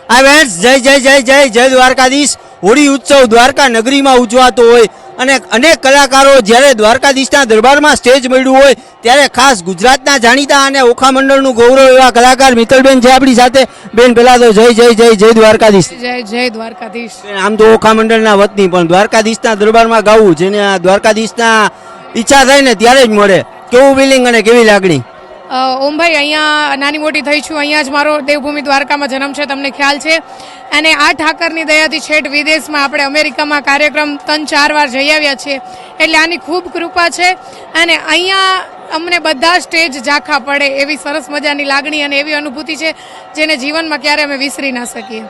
આ વેન્સ જય જય જય જય જય દ્વારકાધીશ. હોળી ઉત્સવ દ્વારકા નગરીમાં ઉજવાતો હોય અને અનેક કલાકારો જ્યારે દ્વારકાધીશના દરબારમાં સ્ટેજ મળ્યું હોય ત્યારે ખાસ ગુજરાતના જાણીતા અને ઓખા મંડળનું ગૌરવ એવા કલાકાર મિત્તલબેન છે આપણી સાથે. બેન પહેલા તો જય જય જય જય દ્વારકાધીશ. જય જય દ્વારકાધીશ. આમ તો ઓખા મંડળના વતની પણ દ્વારકાધીશના દરબારમાં ગાવું જેને આ દ્વારકાધીશના ઈચ્છા થાય ને ત્યારે જ મળે. કેવું ફિલિંગ અને કેવી લાગણી? ઓમભાઈ, અહીંયા નાની મોટી થઈ છું, અહીંયા જ મારો દેવભૂમિ દ્વારકામાં જન્મ છે, તમને ખ્યાલ છે. અને આ ઠાકરની દયાથી છેટ વિદેશમાં આપણે અમેરિકામાં કાર્યક્રમ 3-4 વાર જઈ આવ્યા છીએ, એટલે આની ખૂબ કૃપા છે. અને અહીંયા અમને બધા સ્ટેજ ઝાંખા પડે એવી સરસ મજાની લાગણી અને એવી અનુભૂતિ છે જેને જીવનમાં ક્યારે અમે વિસરી ના શકીએ.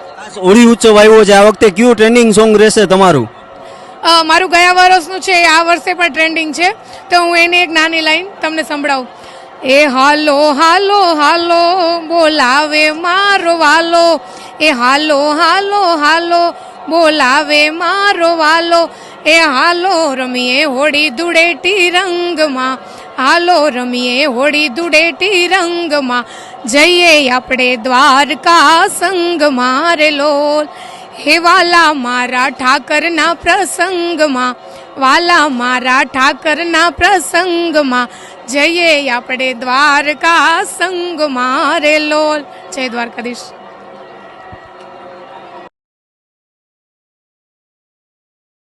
હોળી ઉત્સવ આવ્યો છે, આ વખતે કયું ટ્રેન્ડિંગ સોંગ રહેશે તમારું? મારું ગયા વર્ષનું છે, આ વર્ષે પણ ટ્રેન્ડિંગ છે, તો હું એની એક નાની લાઈન તમને સંભળાવું. એ હાલો હાલો હાલો બોલાવે મારો વાલો, એ હાલો હાલો હાલો બોલાવે મારો વાલો, એ હાલો રમીએ હોળી ધૂળેટી રંગમાં, હાલો રમીએ હોળી ધૂળેટી રંગમાં, જઈએ આપણે દ્વારકા સંગમાં રે લોલ, હે વાલા મારા ઠાકરના પ્રસંગમાં, વાલા મારા ઠાકરના પ્રસંગમાં, જઈએ આપણે દ્વારકા સંગમાં રે લોલ. જય દ્વારકાધીશ.